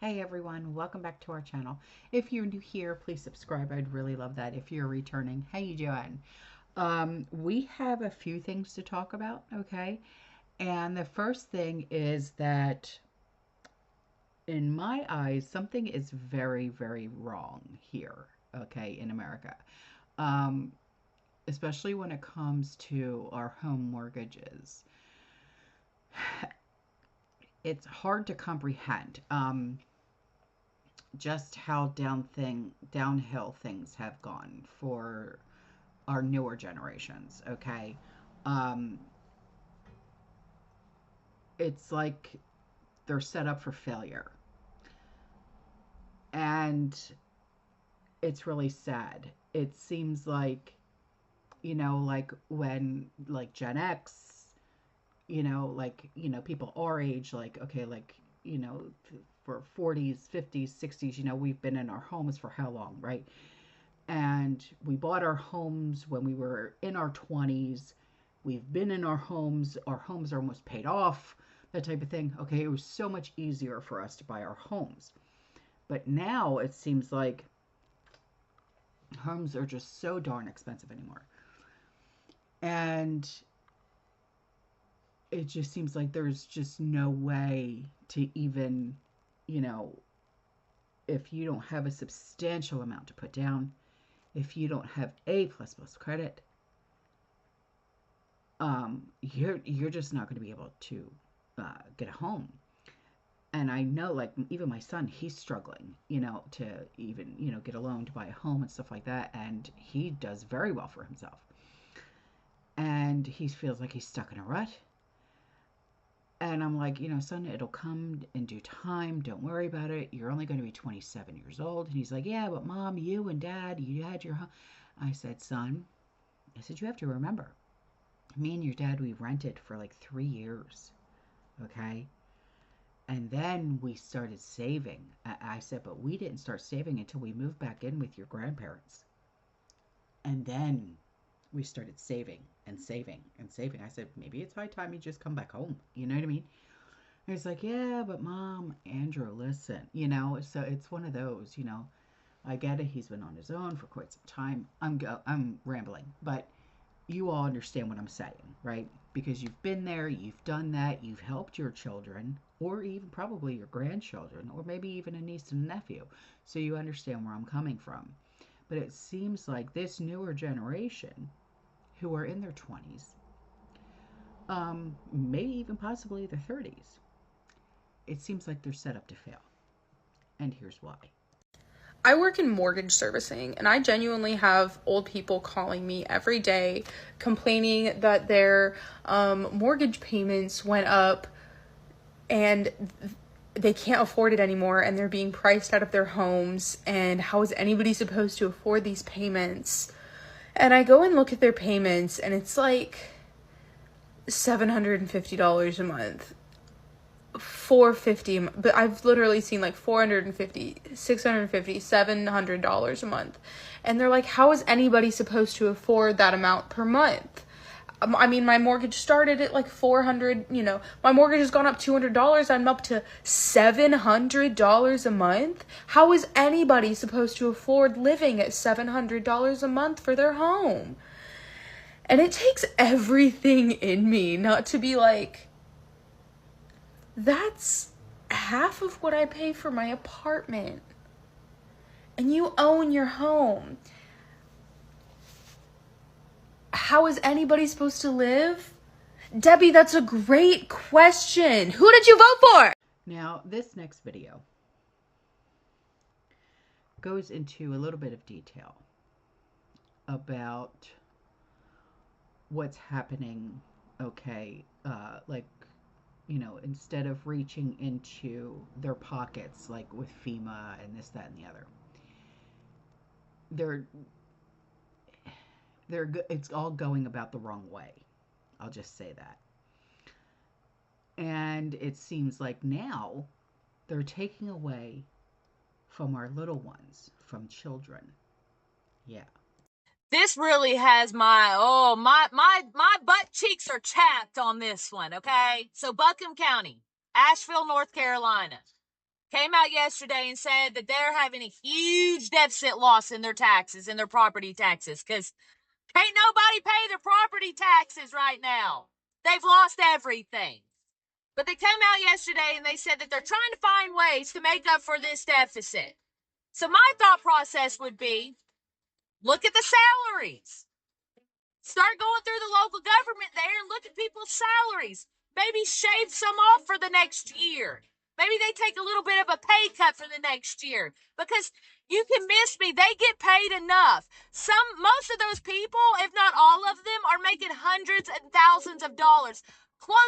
Hey everyone, welcome back to our channel. If you're new here, please subscribe. I'd really love that. If you're returning, how you doing? We have a few things to talk about, okay? And the first thing is that in my eyes, something is very, very wrong here, okay, in America. Um, Especially when it comes to our home mortgages. It's hard to comprehend. Just how downhill things have gone for our newer generations. Okay, um, it's like they're set up for failure, and it's really sad. It seems like like when like Gen X, people our age, like okay, like for 40s, 50s, 60s, we've been in our homes for how long, right? And we bought our homes when we were in our 20s. We've been in our homes are almost paid off, that type of thing. Okay, it was so much easier for us to buy our homes. But now it seems like homes are just so darn expensive anymore. And it just seems like there's just no way to even, you know, if you don't have a substantial amount to put down, if you don't have A plus plus credit, you're just not going to be able to get a home. And I know, like, even my son, he's struggling, to even, get a loan to buy a home and stuff like that. And he does very well for himself. And he feels like he's stuck in a rut. And I'm like, son, it'll come in due time. Don't worry about it. You're only going to be 27 years old. And he's like, yeah, but mom, you and dad, you had your home. I said, son, you have to remember, me and your dad, we rented for like 3 years. Okay. And then we started saving. I said, but we didn't start saving until we moved back in with your grandparents. And then we started saving and saving and saving. I said, maybe it's high time you just come back home. You know what I mean? And he's like, yeah, but mom, Andrew, listen, so it's one of those, I get it. He's been on his own for quite some time. I'm rambling, but you all understand what I'm saying, right? Because you've been there, you've done that, you've helped your children, or even probably your grandchildren, or maybe even a niece and a nephew. So you understand where I'm coming from. But it seems like this newer generation, who are in their 20s, maybe even possibly their 30s, it seems like they're set up to fail. And here's why. I work in mortgage servicing, and I genuinely have old people calling me every day complaining that their mortgage payments went up and they can't afford it anymore, and they're being priced out of their homes, and how is anybody supposed to afford these payments? And I go and look at their payments, and it's like $750 a month. 450, but I've literally seen like 450, 650, $700 a month. And they're like, how is anybody supposed to afford that amount per month? I mean, my mortgage started at like 400, my mortgage has gone up $200. I'm up to $700 a month. How is anybody supposed to afford living at $700 a month for their home? And it takes everything in me not to be like, that's half of what I pay for my apartment. And you own your home. How is anybody supposed to live? Debbie, that's a great question. Who did you vote for? Now, this next video goes into a little bit of detail about what's happening, okay, instead of reaching into their pockets, like with FEMA and this, that, and the other, they're it's all going about the wrong way. I'll just say that. And it seems like now they're taking away from our little ones, from children. Yeah. This really has my butt cheeks are chapped on this one, okay? So Buncombe County, Asheville, North Carolina. came out yesterday and said that they're having a huge deficit loss in their taxes, in their property taxes, because can't nobody pay their property taxes right now. They've lost everything. But they came out yesterday and they said that they're trying to find ways to make up for this deficit. So my thought process would be, look at the salaries. Start going through the local government there and look at people's salaries. Maybe shave some off for the next year. Maybe they take a little bit of a pay cut for the next year. Because you can miss me, they get paid enough. Most of those people, if not all of them, are making hundreds and thousands of dollars.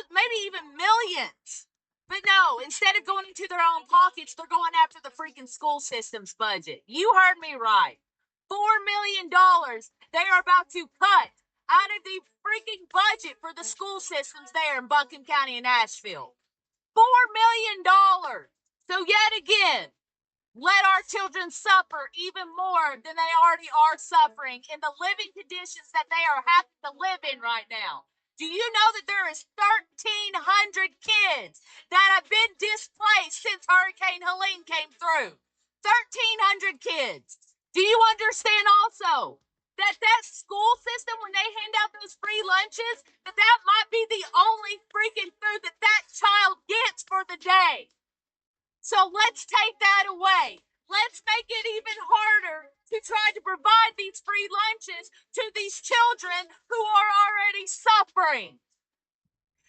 Maybe even millions. But no, instead of going into their own pockets, they're going after the freaking school system's budget. You heard me right. $4 million they are about to cut out of the freaking budget for the school systems there in Buncombe County and Asheville. $4 million. So yet again, let our children suffer even more than they already are suffering in the living conditions that they are having to live in right now. Do you know that there is 1,300 kids that have been displaced since Hurricane Helene came through? 1,300 kids. Do you understand also that school system, when they hand out those free lunches, that might be the only freaking food that child gets for the day? So let's take that away. Let's make it even harder to try to provide these free lunches to these children who are already suffering.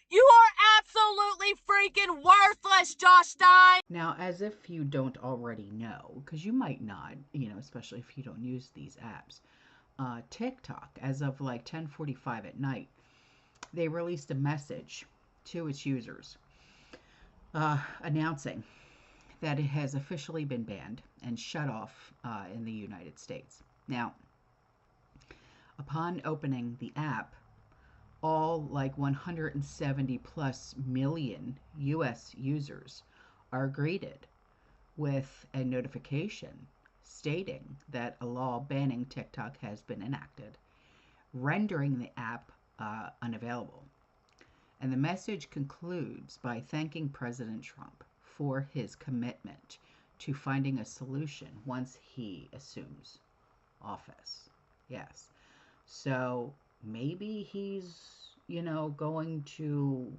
You are absolutely freaking worthless, Josh Stein. Now, as if you don't already know, because you might not, especially if you don't use these apps, TikTok, as of like 10:45 at night, they released a message to its users announcing that it has officially been banned and shut off in the United States. Now, upon opening the app, all like 170 plus million US users are greeted with a notification stating that a law banning TikTok has been enacted, rendering the app unavailable. And the message concludes by thanking President Trump for his commitment to finding a solution once he assumes office. Yes. So maybe he's, going to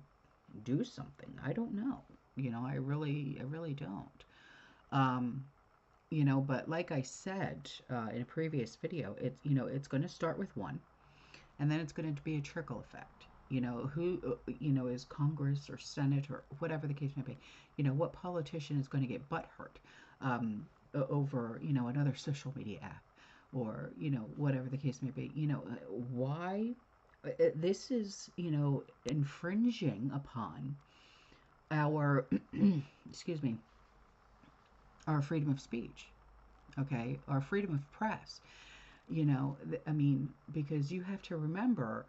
do something. I don't know. I really don't. But like I said in a previous video, it's going to start with one, and then it's going to be a trickle effect. Who, is Congress or Senate or whatever the case may be. What politician is going to get butthurt over, another social media app, or, whatever the case may be. Why? This is, infringing upon our, excuse me, our freedom of speech, okay, our freedom of press. Because you have to remember,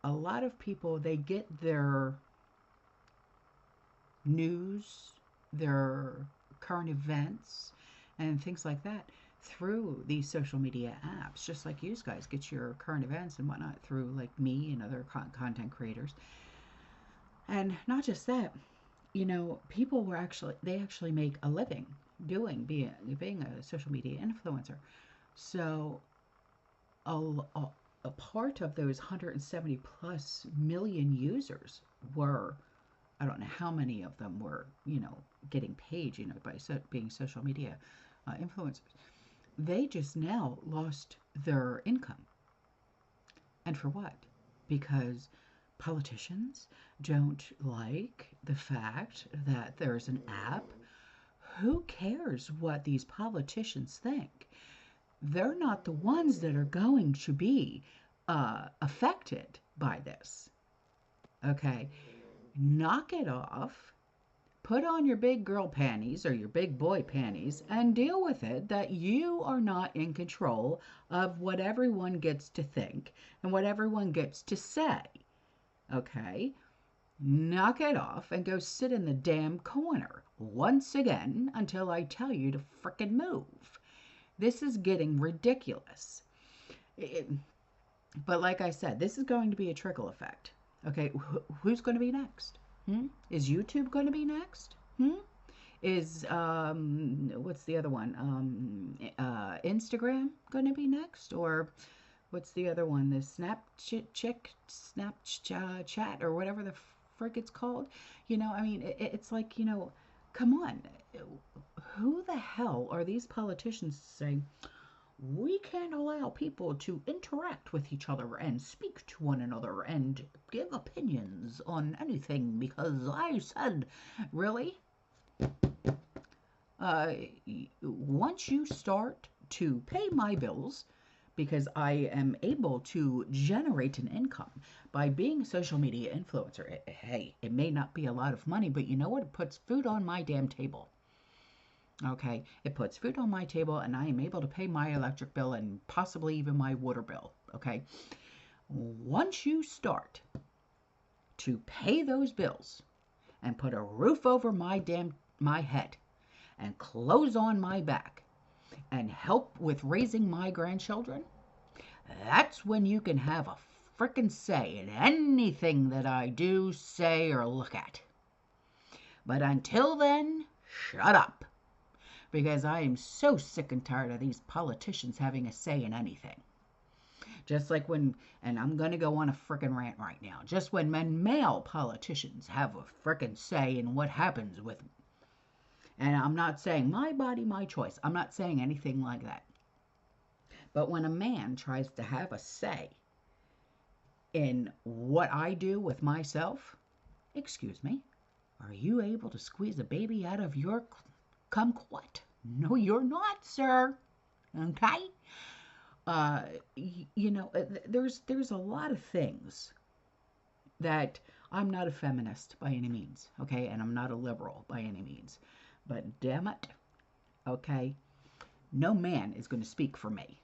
a lot of people, they get their news, their current events, and things like that through these social media apps, just like you guys get your current events and whatnot through like me and other content creators. And not just that, people they actually make a living being a social media influencer. So a part of those 170 plus million users were, I don't know how many of them were, getting paid, by being social media influencers. They just now lost their income. And for what? Because politicians don't like the fact that there's an app. Who cares what these politicians think? They're not the ones that are going to be affected by this. Okay, knock it off. Put on your big girl panties or your big boy panties and deal with it that you are not in control of what everyone gets to think and what everyone gets to say. Okay? Knock it off and go sit in the damn corner once again until I tell you to frickin' move. This is getting ridiculous. But like I said, this is going to be a trickle effect. Okay, who's going to be next? Is YouTube going to be next? Is what's the other one? Instagram going to be next, or what's the other one? The Snapchat, or whatever the frick it's called. I mean, it's like, come on. Who the hell are these politicians saying we can't allow people to interact with each other and speak to one another and give opinions on anything because I said, really? uh, Once you start to pay my bills, because I am able to generate an income by being a social media influencer. Hey, it may not be a lot of money, but you know what? It puts food on my damn table. Okay, it puts food on my table, and I am able to pay my electric bill and possibly even my water bill. Okay, once you start to pay those bills and put a roof over my head and clothes on my back and help with raising my grandchildren, that's when you can have a frickin' say in anything that I do, say, or look at. But until then, shut up. Because I am so sick and tired of these politicians having a say in anything. Just like when, and I'm going to go on a frickin' rant right now, just when male politicians have a frickin' say in what happens with them. And I'm not saying my body, my choice. I'm not saying anything like that. But when a man tries to have a say in what I do with myself, excuse me, are you able to squeeze a baby out of your kumquat? No, you're not, sir. Okay? There's a lot of things that I'm not a feminist by any means, okay? And I'm not a liberal by any means. But damn it, okay? No man is going to speak for me.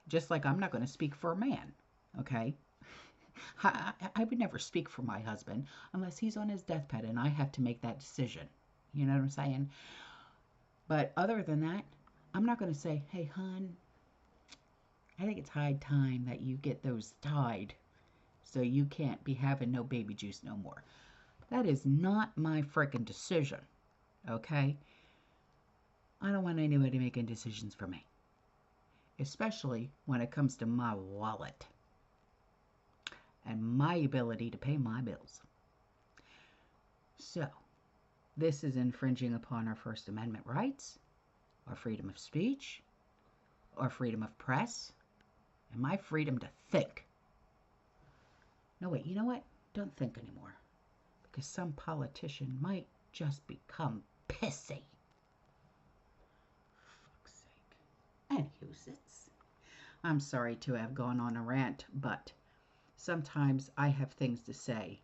Just like I'm not going to speak for a man, okay? I would never speak for my husband unless he's on his deathbed and I have to make that decision. You know what I'm saying? But other than that, I'm not going to say, hey, hon, I think it's high time that you get those tied so you can't be having no baby juice no more. That is not my frickin' decision, okay? I don't want anybody making decisions for me, especially when it comes to my wallet and my ability to pay my bills. So, this is infringing upon our First Amendment rights, our freedom of speech, our freedom of press, and my freedom to think. No, wait, you know what? Don't think anymore. Because some politician might just become pissy. For fuck's sake. Anywho, I'm sorry to have gone on a rant, but sometimes I have things to say.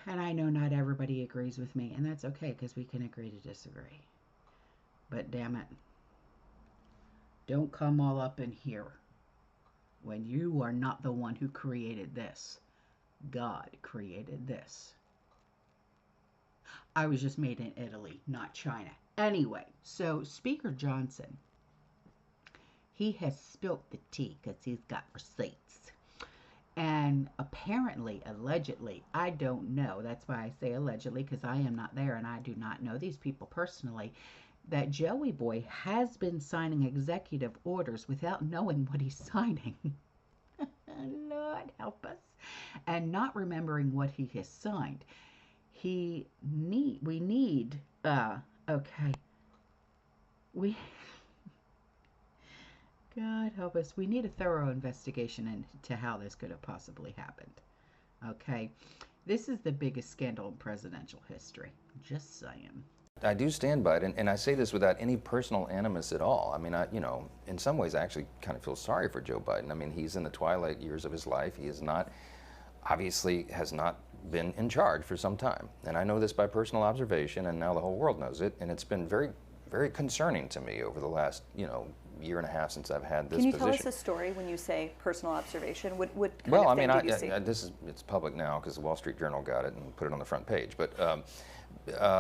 And I know not everybody agrees with me, and that's okay because we can agree to disagree. But damn it, don't come all up in here when you are not the one who created this. God created this. I was just made in Italy, not China. Anyway, so Speaker Johnson, he has spilt the tea because he's got receipts. And apparently, allegedly, I don't know, that's why I say allegedly, because I am not there and I do not know these people personally, that Joey Boy has been signing executive orders without knowing what he's signing. Lord help us. And not remembering what he has signed. We need, God help us. We need a thorough investigation into how this could have possibly happened. Okay? This is the biggest scandal in presidential history. Just saying. I do stand by it, and I say this without any personal animus at all. I mean, in some ways, I actually kind of feel sorry for Joe Biden. I mean, he's in the twilight years of his life. He is not, obviously, has not been in charge for some time. And I know this by personal observation, and now the whole world knows it. And it's been very, very concerning to me over the last, year and a half since I've had this position. Can you tell us a story when you say personal observation? What kind well, of thing I did you see? it's public now because the Wall Street Journal got it and put it on the front page. But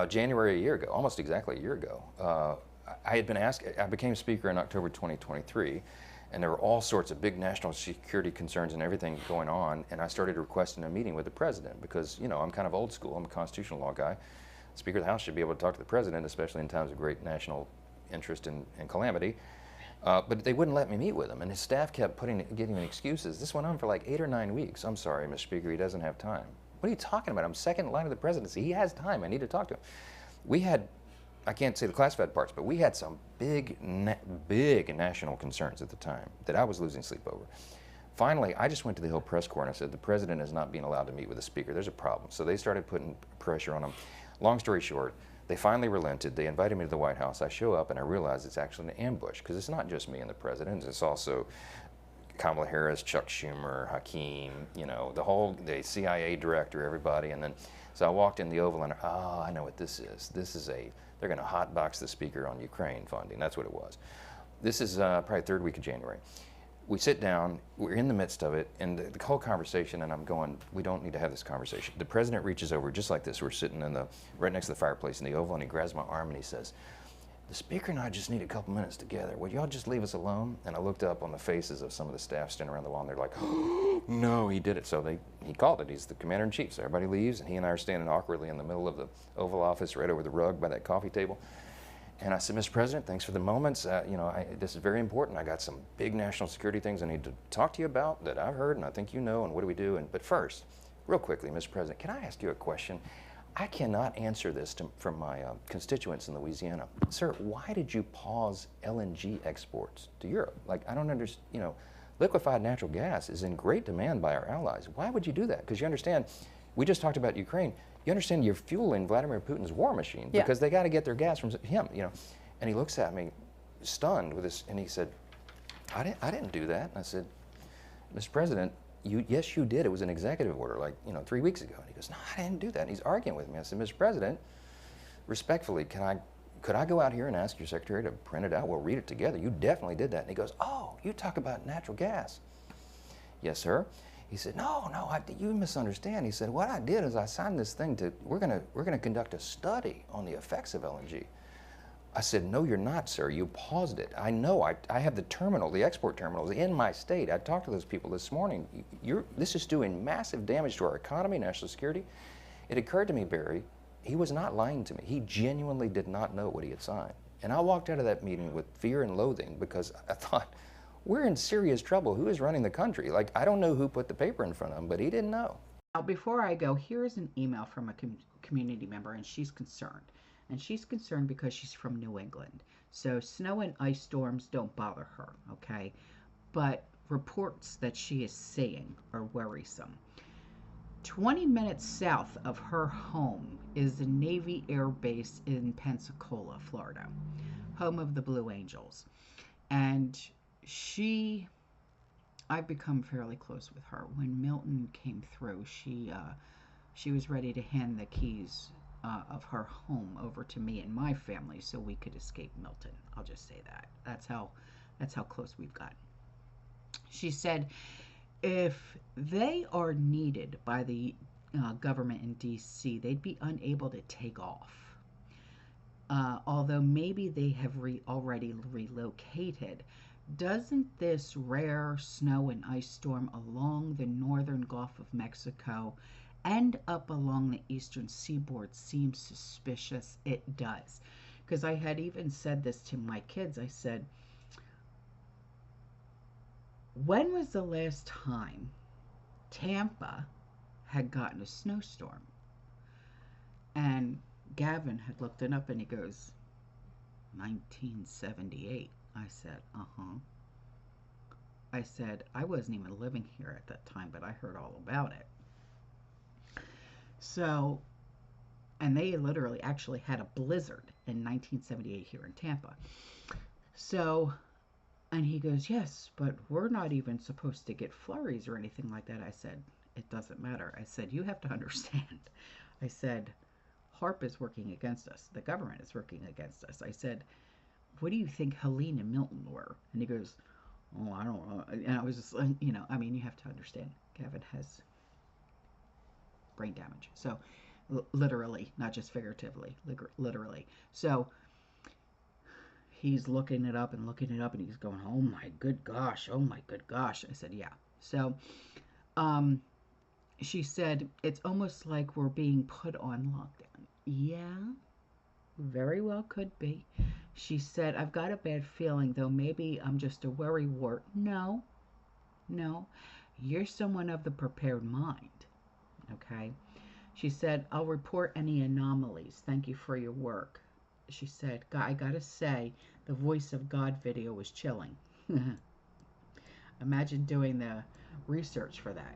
January a year ago, almost exactly a year ago, I had been asked, I became Speaker in October 2023, and there were all sorts of big national security concerns and everything going on, and I started requesting a meeting with the President because, I'm kind of old school, I'm a constitutional law guy. Speaker of the House should be able to talk to the president, especially in times of great national interest and calamity. But they wouldn't let me meet with him, and his staff kept giving me excuses. This went on for like 8 or 9 weeks. I'm sorry, Mr. Speaker, he doesn't have time. What are you talking about? I'm second in line of the presidency. He has time. I need to talk to him. We had, I can't say the classified parts, but we had some big national concerns at the time that I was losing sleep over. Finally, I just went to the Hill press corps and I said, the president is not being allowed to meet with the speaker. There's a problem. So they started putting pressure on him. Long story short, they finally relented. They invited me to the White House. I show up and I realize it's actually an ambush, because it's not just me and the president. It's also Kamala Harris, Chuck Schumer, Hakeem, you know, the CIA director, everybody. And then, so I walked in the Oval and, I know what this is. They're going to hotbox the speaker on Ukraine funding. That's what it was. This is probably third week of January. We sit down, we're in the midst of it, and the whole conversation, and I'm going, we don't need to have this conversation. The president reaches over just like this. We're sitting right next to the fireplace in the Oval, and he grabs my arm and he says, the speaker and I just need a couple minutes together. Would y'all just leave us alone? And I looked up on the faces of some of the staff standing around the wall, and they're like, oh, no, he did it. So he called it. He's the commander-in-chief. So everybody leaves, and he and I are standing awkwardly in the middle of the Oval Office, right over the rug by that coffee table. And I said, Mr. President, thanks for the moments. You know, this is very important. I got some big national security things I need to talk to you about that I've heard and I think you know, and what do we do? But first, real quickly, Mr. President, can I ask you a question? I cannot answer this from my constituents in Louisiana. Sir, why did you pause LNG exports to Europe? Like, I don't understand, you know, liquefied natural gas is in great demand by our allies. Why would you do that? Because you understand, we just talked about Ukraine. You understand you're fueling Vladimir Putin's war machine, because they got to get their gas from him, you know. And he looks at me stunned with this, and he said, I didn't do that. And I said, Mr. President, yes, you did. It was an executive order, like, you know, 3 weeks ago. And he goes, no, I didn't do that. And he's arguing with me. I said, Mr. President, respectfully, could I go out here and ask your secretary to print it out? We'll read it together. You definitely did that. And he goes, oh, you talk about natural gas. Yes, sir. He said, no, you misunderstand. He said, what I did is I signed this thing we're gonna conduct a study on the effects of LNG. I said, no, you're not, sir. You paused it. I know. I have the export terminals in my state. I talked to those people this morning. This is doing massive damage to our economy, national security. It occurred to me, Barry, he was not lying to me. He genuinely did not know what he had signed. And I walked out of that meeting with fear and loathing, because I thought, we're in serious trouble. Who is running the country? Like, I don't know who put the paper in front of him, but he didn't know. Now, before I go, here's an email from a community member, and she's concerned. And she's concerned because she's from New England. So snow and ice storms don't bother her, okay? But reports that she is seeing are worrisome. 20 minutes south of her home is the Navy Air Base in Pensacola, Florida, home of the Blue Angels. And I've become fairly close with her. When Milton came through, she was ready to hand the keys of her home over to me and my family so we could escape Milton. I'll just say that. That's how close we've gotten. She said, if they are needed by the government in D.C., they'd be unable to take off. Although maybe they have already relocated. Doesn't this rare snow and ice storm along the northern Gulf of Mexico and up along the eastern seaboard seem suspicious? It does. Because I had even said this to my kids. I said, when was the last time Tampa had gotten a snowstorm? And Gavin had looked it up and he goes, 1978. I said, uh-huh. I said, I wasn't even living here at that time, but I heard all about it. So, and they literally actually had a blizzard in 1978 here in Tampa. So, and he goes, yes, but we're not even supposed to get flurries or anything like that. I said, it doesn't matter. I said, you have to understand. I said, HARP is working against us. The government is working against us. I said, what do you think Helene and Milton were? And he goes, oh, I don't know. And I was just, you know, I mean, you have to understand, Gavin has brain damage. So, literally, not just figuratively, literally. So, he's looking it up, and he's going, oh my good gosh. I said, yeah. So, she said, it's almost like we're being put on lockdown. Yeah, very well could be. She said, I've got a bad feeling, though maybe I'm just a worry wart. No, no, you're someone of the prepared mind. Okay. She said, I'll report any anomalies. Thank you for your work. She said, I gotta say, the voice of God video was chilling. Imagine doing the research for that.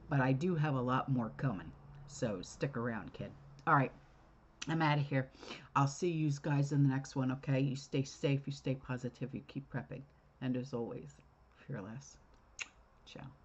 But I do have a lot more coming. So stick around, kid. All right. I'm out of here. I'll see you guys in the next one, okay? You stay safe, you stay positive, you keep prepping. And as always, fearless. Ciao.